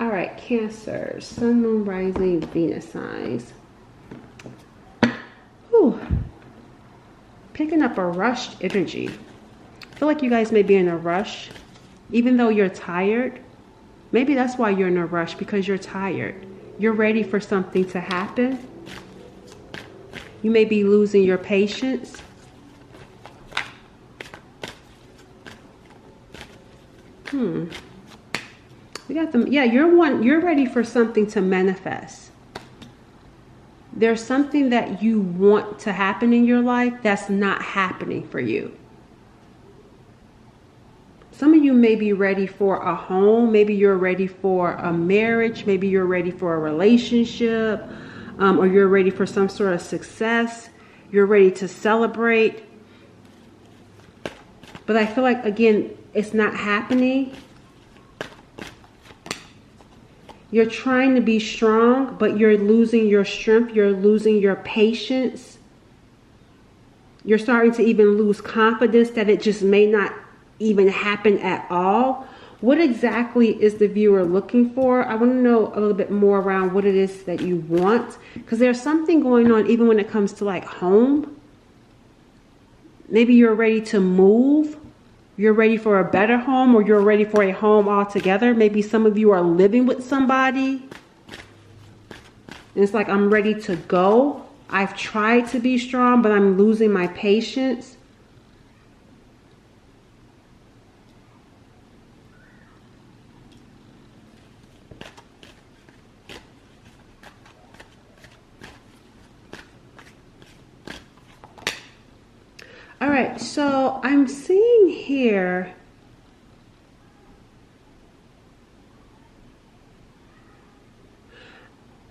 All right, Cancer, Sun, Moon, Rising, Venus signs. Whew. Picking up a rushed energy. I feel like you guys may be in a rush, even though you're tired. Maybe that's why you're in a rush, because you're tired. You're ready for something to happen. You may be losing your patience. We got them. Yeah, you're ready for something to manifest. There's something that you want to happen in your life that's not happening for you. Some of you may be ready for a home. Maybe you're ready for a marriage. Maybe you're ready for a relationship, or you're ready for some sort of success. You're ready to celebrate. But I feel like, again, it's not happening. You're trying to be strong, but you're losing your strength. You're losing your patience. You're starting to even lose confidence that it just may not even happen at all. What exactly is the viewer looking for? I want to know a little bit more around what it is that you want, because there's something going on even when it comes to like home. Maybe you're ready to move. You're ready for a better home, or you're ready for a home altogether. Maybe some of you are living with somebody. And it's like, I'm ready to go. I've tried to be strong, but I'm losing my patience. All right, so I'm seeing here,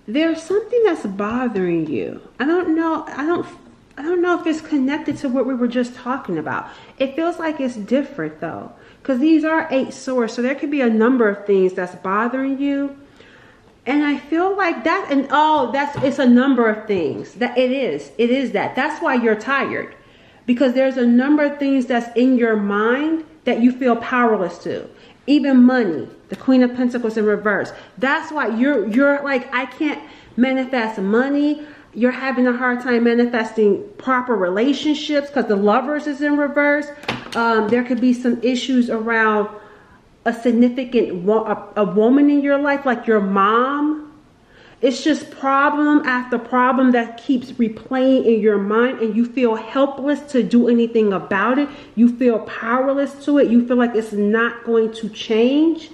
there's something that's bothering you. I don't know if it's connected to what we were just talking about. It feels like it's different though, because these are 8 swords, so there could be a number of things that's bothering you. And I feel like that, and it's a number of things. That it is that. That's why you're tired. Because there's a number of things that's in your mind that you feel powerless to. Even money, the Queen of Pentacles in reverse. That's why you're like, I can't manifest money. You're having a hard time manifesting proper relationships because the Lovers is in reverse. There could be some issues around a significant a woman in your life, like your mom. It's just problem after problem that keeps replaying in your mind, and you feel helpless to do anything about it. You feel powerless to it. You feel like it's not going to change.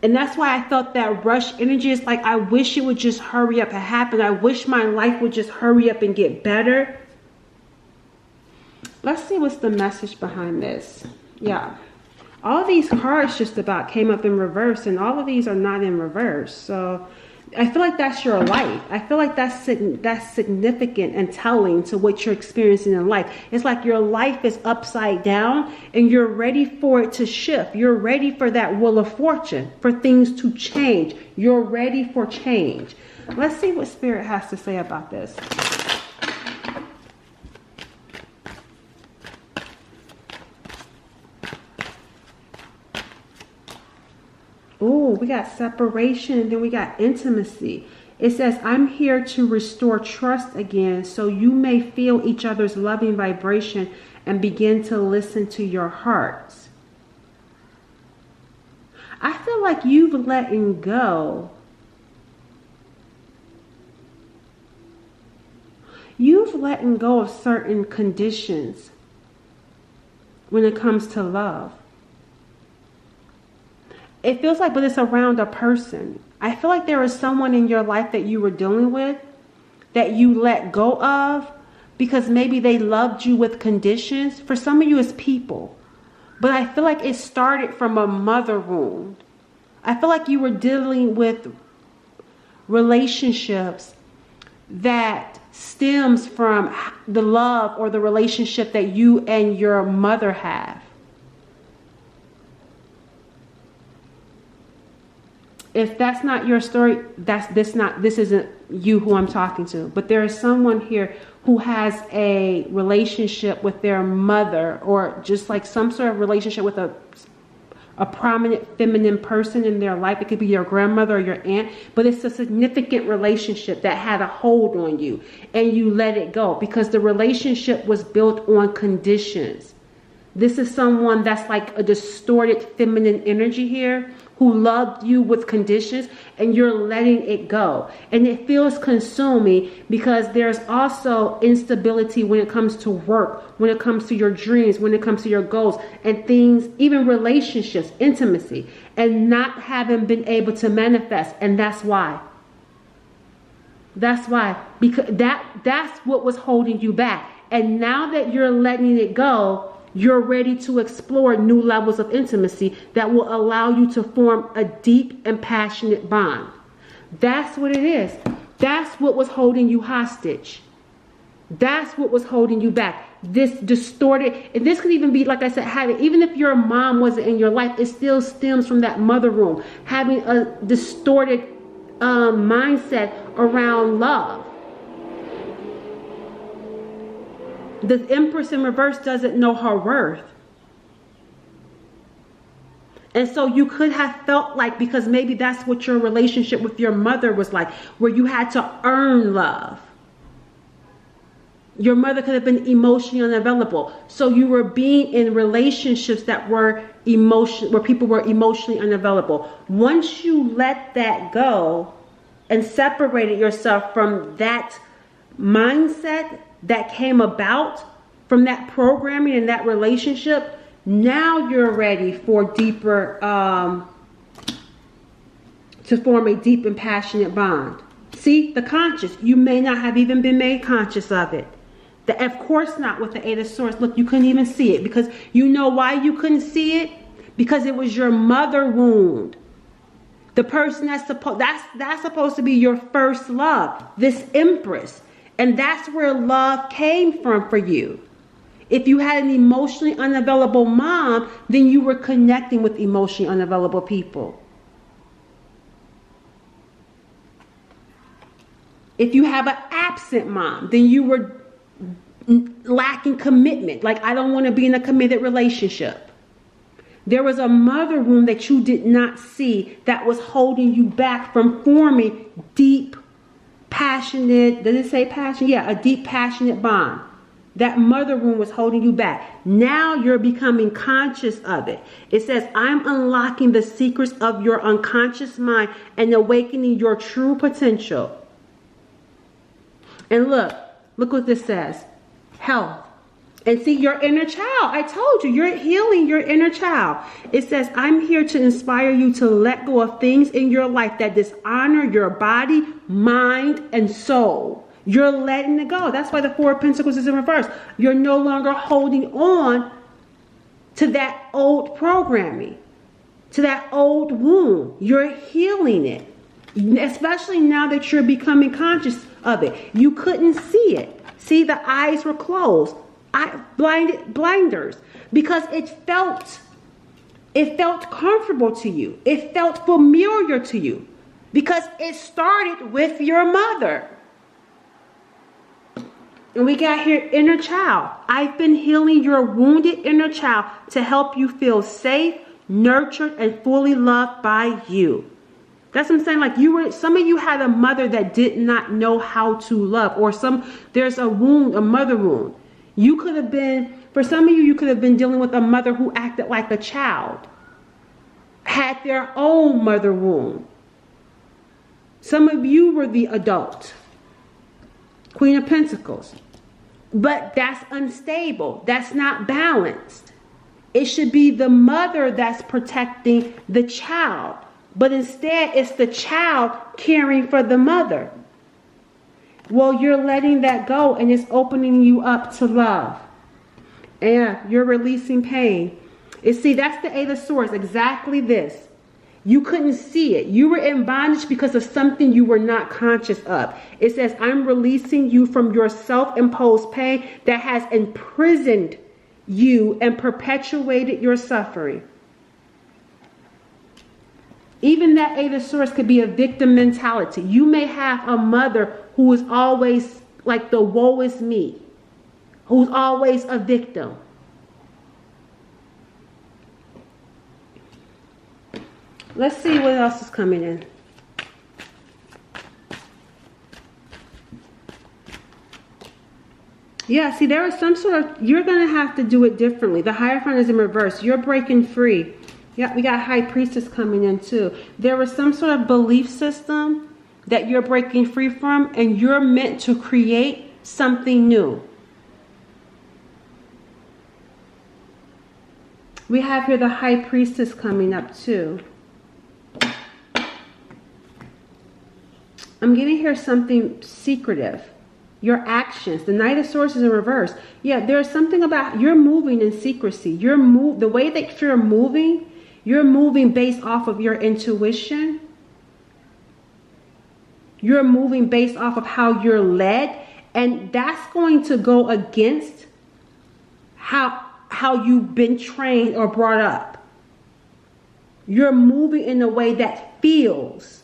And that's why I felt that rush energy. Is like, I wish it would just hurry up and happen. I wish my life would just hurry up and get better. Let's see what's the message behind this. Yeah. All these cards just about came up in reverse, and all of these are not in reverse. So I feel like that's your life. I feel like that's significant and telling to what you're experiencing in life. It's like your life is upside down and you're ready for it to shift. You're ready for that wheel of fortune, for things to change. You're ready for change. Let's see what Spirit has to say about this. Oh, we got separation, and then we got intimacy. It says, I'm here to restore trust again, so you may feel each other's loving vibration and begin to listen to your hearts. I feel like you've letting go. You've letting go of certain conditions when it comes to love. It feels like, but it's around a person. I feel like there is someone in your life that you were dealing with that you let go of because maybe they loved you with conditions. For some of you, it's people. But I feel like it started from a mother wound. I feel like you were dealing with relationships that stems from the love or the relationship that you and your mother have. If that's not your story, this isn't you who I'm talking to. But there is someone here who has a relationship with their mother, or just like some sort of relationship with a a prominent feminine person in their life. It could be your grandmother or your aunt, but it's a significant relationship that had a hold on you and you let it go because the relationship was built on conditions. This is someone that's like a distorted feminine energy here who loved you with conditions and you're letting it go. And it feels consuming because there's also instability when it comes to work, when it comes to your dreams, when it comes to your goals and things, even relationships, intimacy, and not having been able to manifest. And that's why. That's why. Because that's what was holding you back. And now that you're letting it go, you're ready to explore new levels of intimacy that will allow you to form a deep and passionate bond. That's what it is. That's what was holding you hostage. That's what was holding you back. This distorted, and this could even be, like I said, even if your mom wasn't in your life, it still stems from that mother wound, having a distorted mindset around love. The Empress in reverse doesn't know her worth. And so you could have felt like, because maybe that's what your relationship with your mother was like, where you had to earn love. Your mother could have been emotionally unavailable. So you were being in relationships that were where people were emotionally unavailable. Once you let that go and separated yourself from that mindset that came about from that programming and that relationship, now you're ready for deeper, to form a deep and passionate bond. See, the conscious, you may not have even been made conscious of it. Of course not with the Eight of Swords. Look, you couldn't even see it because you know why you couldn't see it? Because it was your mother wound. The person that's supposed to be your first love, this Empress. And that's where love came from for you. If you had an emotionally unavailable mom, then you were connecting with emotionally unavailable people. If you have an absent mom, then you were lacking commitment. Like, I don't want to be in a committed relationship. There was a mother wound that you did not see that was holding you back from forming deep, passionate, did it say passion? Yeah, a deep, passionate bond. That mother wound was holding you back. Now you're becoming conscious of it. It says, I'm unlocking the secrets of your unconscious mind and awakening your true potential. And look what this says. Health. And see, your inner child. I told you, you're healing your inner child. It says, I'm here to inspire you to let go of things in your life that dishonor your body, mind, and soul. You're letting it go. That's why the Four of Pentacles is in reverse. You're no longer holding on to that old programming, to that old wound. You're healing it. Especially now that you're becoming conscious of it. You couldn't see it. See, the eyes were closed. Blinders, because it felt comfortable to you. It felt familiar to you because it started with your mother. And we got here, inner child. I've been healing your wounded inner child to help you feel safe, nurtured, and fully loved by you. That's what I'm saying. Like some of you had a mother that did not know how to love, or there's a wound, a mother wound. You could have been, for some of you could have been dealing with a mother who acted like a child, had their own mother wound. Some of you were the adult, Queen of Pentacles. But that's unstable. That's not balanced. It should be the mother that's protecting the child. But instead, it's the child caring for the mother. Well, you're letting that go and it's opening you up to love. And you're releasing pain. See, that's the Eight of Swords. Exactly this. You couldn't see it. You were in bondage because of something you were not conscious of. It says, I'm releasing you from your self-imposed pain that has imprisoned you and perpetuated your suffering. Even that Eight of Swords could be a victim mentality. You may have a mother who is always like the woe is me, who's always a victim. Let's see what else is coming in. Yeah, see, there is some sort of, you're going to have to do it differently. The Hierophant is in reverse. You're breaking free. Yeah, we got High Priestess coming in too. There was some sort of belief system that you're breaking free from, and you're meant to create something new. We have here the High Priestess coming up too. I'm getting here something secretive. Your actions. The Knight of Swords is in reverse. Yeah, there's something about you're moving in secrecy. The way that you're moving based off of your intuition. You're moving based off of how you're led. And that's going to go against how you've been trained or brought up. You're moving in a way that feels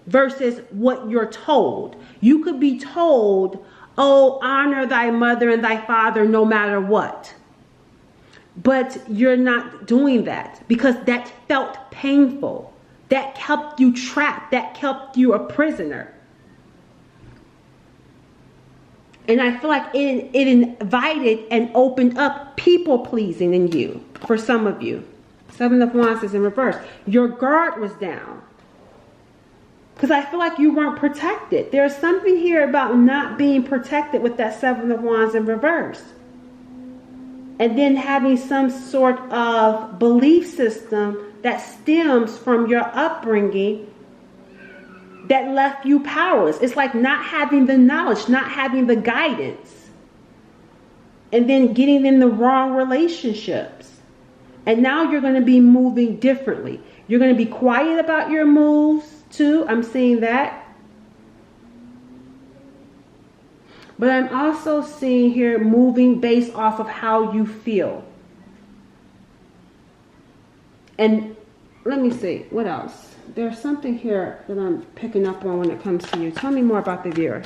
versus what you're told. You could be told, oh, honor thy mother and thy father no matter what. But you're not doing that because that felt painful. That kept you trapped. That kept you a prisoner. And I feel like it invited and opened up people pleasing in you for some of you. Seven of Wands is in reverse. Your guard was down. Because I feel like you weren't protected. There's something here about not being protected with that Seven of Wands in reverse. And then having some sort of belief system that stems from your upbringing that left you powerless. It's like not having the knowledge, not having the guidance. And then getting in the wrong relationships. And now you're going to be moving differently. You're going to be quiet about your moves too. I'm seeing that. But I'm also seeing here moving based off of how you feel. And let me see, what else? There's something here that I'm picking up on when it comes to you. Tell me more about the viewer.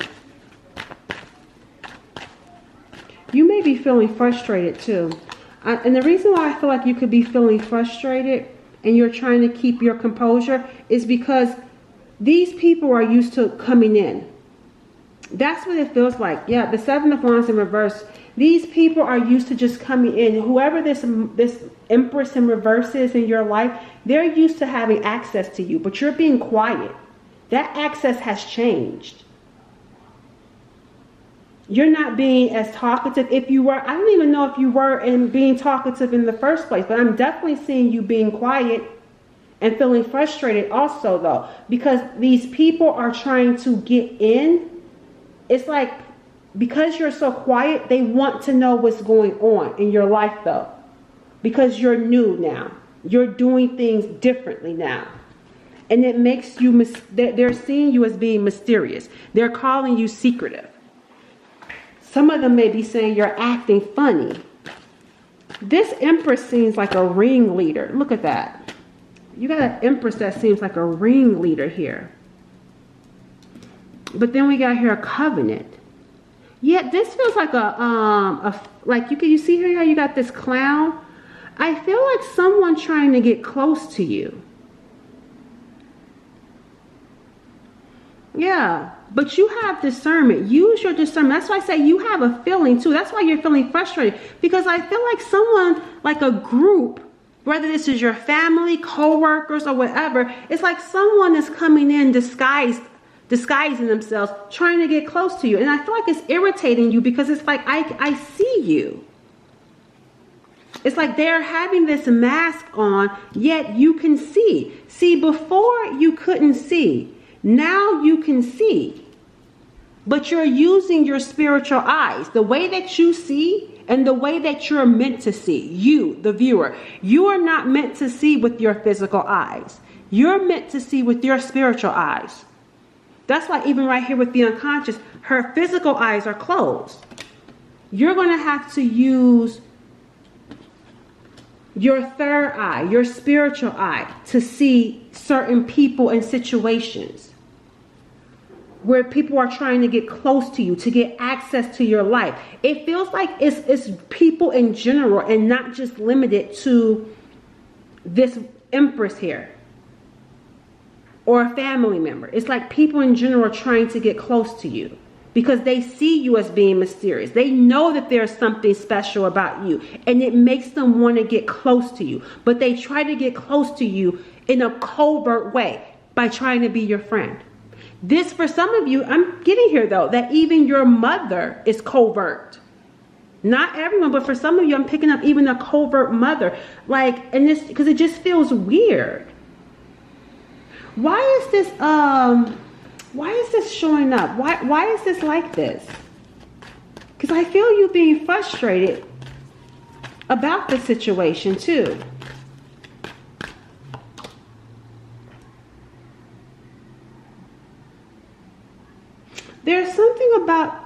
You may be feeling frustrated too. And the reason why I feel like you could be feeling frustrated and you're trying to keep your composure is because these people are used to coming in. That's what it feels like. Yeah, the Seven of Wands in reverse. These people are used to just coming in. Whoever this Empress in reverse is in your life, they're used to having access to you, but you're being quiet. That access has changed. You're not being as talkative. If you were, I don't even know if you were in being talkative in the first place, but I'm definitely seeing you being quiet and feeling frustrated also though, because these people are trying to get in. It's like, because you're so quiet, they want to know what's going on in your life though. Because you're new now. You're doing things differently now. And it makes you, they're seeing you as being mysterious. They're calling you secretive. Some of them may be saying you're acting funny. This Empress seems like a ringleader. Look at that. You got an Empress that seems like a ringleader here. But then we got here a Covenant. Yeah, this feels like you see here how you got this clown? I feel like someone trying to get close to you. Yeah, but you have discernment. Use your discernment. That's why I say you have a feeling too. That's why you're feeling frustrated. Because I feel like someone, like a group, whether this is your family, co-workers, or whatever, it's like someone is coming in disguising themselves, trying to get close to you. And I feel like it's irritating you because it's like, I see you. It's like they're having this mask on, yet you can see. See, before you couldn't see. Now you can see. But you're using your spiritual eyes. The way that you see and the way that you're meant to see. You, the viewer. You are not meant to see with your physical eyes. You're meant to see with your spiritual eyes. That's why even right here with the unconscious, her physical eyes are closed. You're going to have to use your third eye, your spiritual eye, to see certain people and situations where people are trying to get close to you, to get access to your life. It feels like it's people in general and not just limited to this Empress here. or a family member. It's like people in general are trying to get close to you because they see you as being mysterious. They know that there's something special about you, and it makes them want to get close to you. But they try to get close to you in a covert way by trying to be your friend. This, for some of you, I'm getting here though, that even your mother is covert. Not everyone, but for some of you, I'm picking up even a covert mother. Like, and this, because it just feels weird. Why is this showing up? Why is this like this? Because I feel you being frustrated about the situation too. There's something about,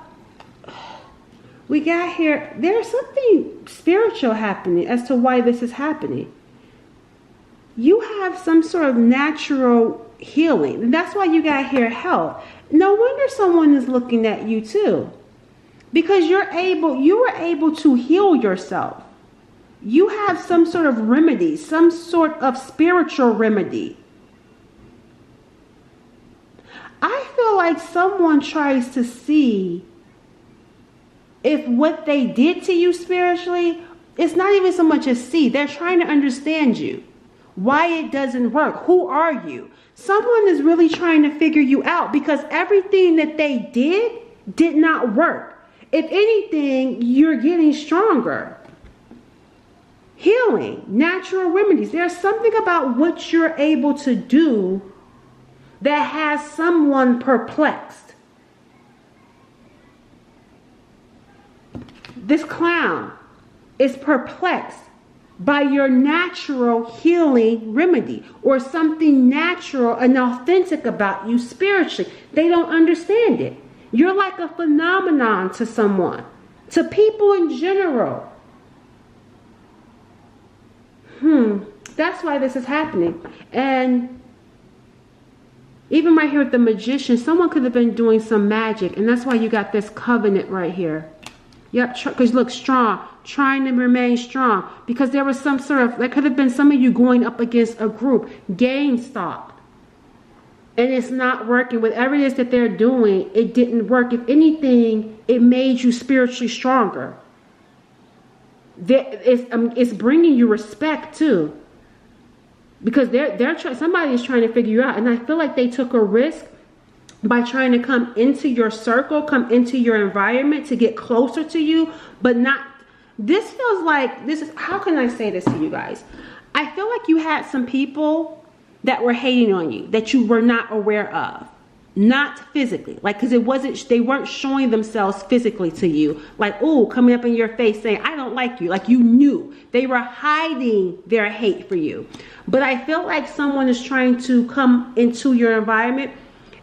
we got here, there's something spiritual happening as to why this is happening. You have some sort of natural healing. And that's why you got here health. No wonder someone is looking at you too. Because you were able to heal yourself. You have some sort of remedy, some sort of spiritual remedy. I feel like someone tries to see if what they did to you spiritually, it's not even so much as see. They're trying to understand you. Why it doesn't work. Who are you? Someone is really trying to figure you out because everything that they did not work. If anything, you're getting stronger. Healing, natural remedies. There's something about what you're able to do that has someone perplexed. This clown is perplexed by your natural healing remedy or something natural and authentic about you spiritually. They don't understand it. You're like a phenomenon to someone, to people in general. That's why this is happening. And even right here with the magician, someone could have been doing some magic, and that's why you got this covenant right here. Yep, because look, strong, trying to remain strong. Because there was some sort of, there could have been some of you going up against a group, GameStop. And it's not working. Whatever it is that they're doing, it didn't work. If anything, it made you spiritually stronger. It's bringing you respect too. Because somebody is trying to figure you out. And I feel like they took a risk by trying to come into your circle, come into your environment to get closer to you, but not, this feels like, this is, how can I say this to you guys? I feel like you had some people that were hating on you that you were not aware of. Not physically, like, because they weren't showing themselves physically to you, like, oh, coming up in your face saying, I don't like you. Like, you knew. They were hiding their hate for you. But I feel like someone is trying to come into your environment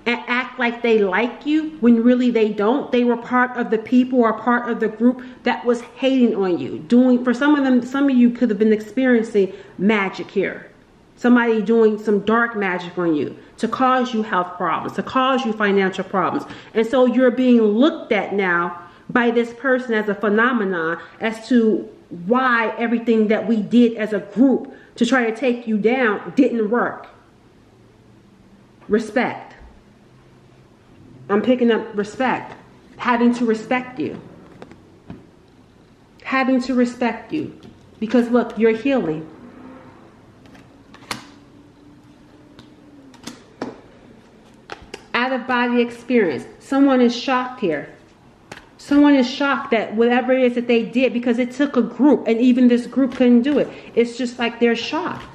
and act like they like you when really they don't. They were part of the people or part of the group that was hating on you. For some of them, some of you could have been experiencing magic here. Somebody doing some dark magic on you to cause you health problems, to cause you financial problems. And so you're being looked at now by this person as a phenomenon as to why everything that we did as a group to try to take you down didn't work. Respect. I'm picking up respect. Having to respect you. Having to respect you. Because look, you're healing. Out of body experience. Someone is shocked here. Someone is shocked that whatever it is that they did, because it took a group and even this group couldn't do it. It's just like they're shocked.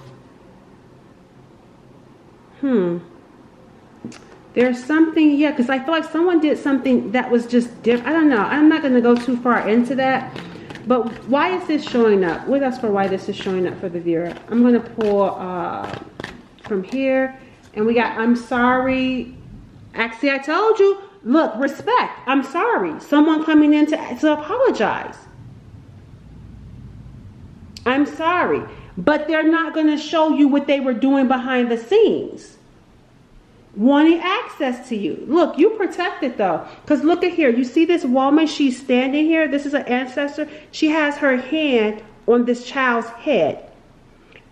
There's something, yeah, because I feel like someone did something that was just different. I don't know. I'm not going to go too far into that. But why is this showing up? What else for why this is showing up for the viewer? I'm going to pull from here. And we got, I'm sorry. Actually, I told you. Look, respect. I'm sorry. Someone coming in to apologize. I'm sorry. But they're not going to show you what they were doing behind the scenes. Wanting access to you. Look, you protected though. Because look at here. You see this woman? She's standing here. This is an ancestor. She has her hand on this child's head.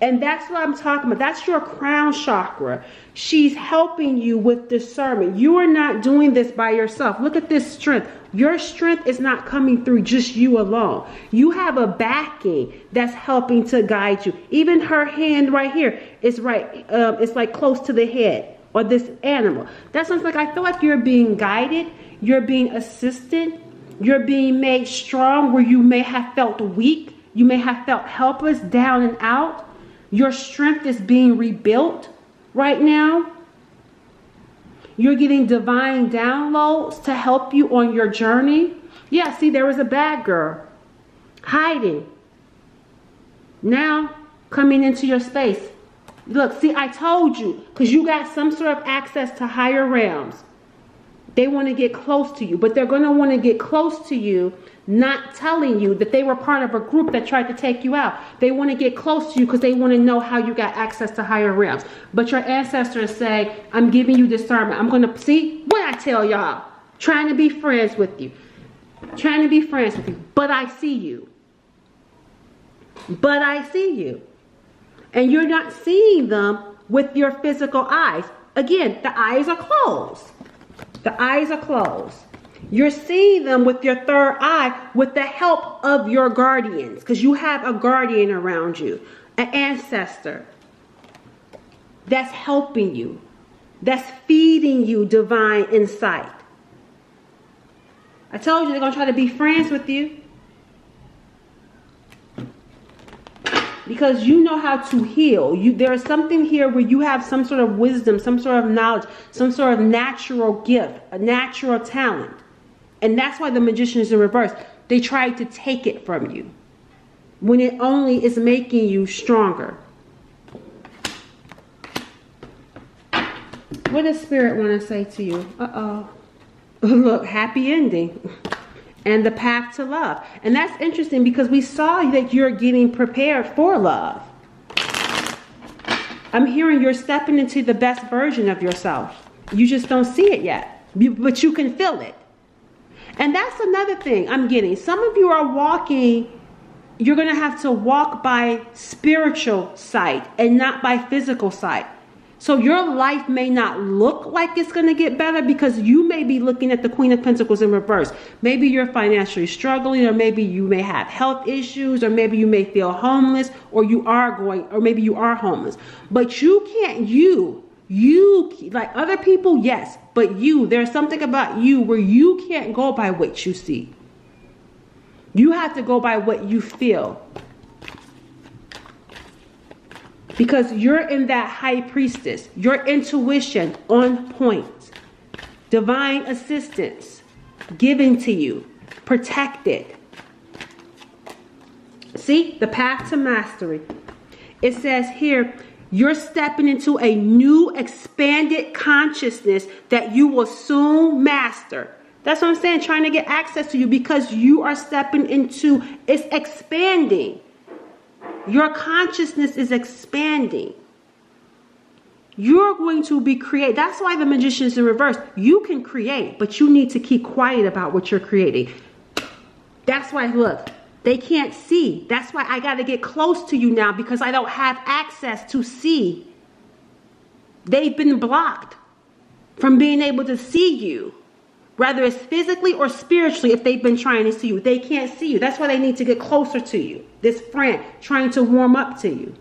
And that's what I'm talking about. That's your crown chakra. She's helping you with discernment. You are not doing this by yourself. Look at this strength. Your strength is not coming through just you alone. You have a backing that's helping to guide you. Even her hand right here is right. It's like close to the head or this animal. That sounds like, I feel like you're being guided. You're being assisted. You're being made strong where you may have felt weak. You may have felt helpless, down and out. Your strength is being rebuilt right now. You're getting divine downloads to help you on your journey. Yeah, see, there was a bad girl hiding. Now coming into your space. Look, see, I told you, because you got some sort of access to higher realms. They want to get close to you, but they're going to want to get close to you, not telling you that they were part of a group that tried to take you out. They want to get close to you because they want to know how you got access to higher realms. But your ancestors say, I'm giving you discernment. I'm going to see what I tell y'all. Trying to be friends with you. Trying to be friends with you. But I see you. But I see you. And you're not seeing them with your physical eyes. Again, the eyes are closed. The eyes are closed. You're seeing them with your third eye with the help of your guardians, because you have a guardian around you, an ancestor that's helping you, that's feeding you divine insight. I told you they're going to try to be friends with you because you know how to heal. There is something here where you have some sort of wisdom, some sort of knowledge, some sort of natural gift, a natural talent. And that's why the magician is in reverse. They try to take it from you when it only is making you stronger. What does Spirit want to say to you? Uh-oh. Look, happy ending. And the path to love. And that's interesting because we saw that you're getting prepared for love. I'm hearing you're stepping into the best version of yourself. You just don't see it yet, but you can feel it. And that's another thing I'm getting. Some of you are walking, you're going to have to walk by spiritual sight and not by physical sight. So your life may not look like it's going to get better because you may be looking at the Queen of Pentacles in reverse. Maybe you're financially struggling, or maybe you may have health issues, or maybe you may feel homeless, or maybe you are homeless. But you can't, like other people, yes, but there's something about you where you can't go by what you see. You have to go by what you feel. Because you're in that high priestess. Your intuition on point. Divine assistance given to you. Protected. See? The path to mastery. It says here, you're stepping into a new expanded consciousness that you will soon master. That's what I'm saying. Trying to get access to you because you are stepping into, it's expanding. Your consciousness is expanding. You're going to be creating. That's why the magician is in reverse. You can create, but you need to keep quiet about what you're creating. That's why, look, they can't see. That's why I got to get close to you now because I don't have access to see. They've been blocked from being able to see you. Whether it's physically or spiritually, if they've been trying to see you, they can't see you. That's why they need to get closer to you. This friend trying to warm up to you.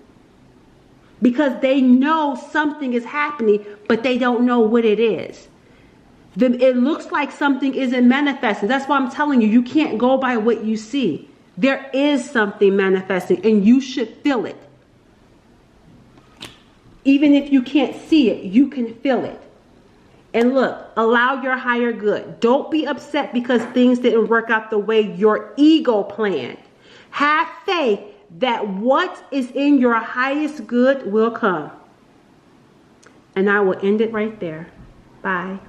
Because they know something is happening, but they don't know what it is. It looks like something isn't manifesting. That's why I'm telling you, you can't go by what you see. There is something manifesting, and you should feel it. Even if you can't see it, you can feel it. And look, allow your higher good. Don't be upset because things didn't work out the way your ego planned. Have faith that what is in your highest good will come. And I will end it right there. Bye.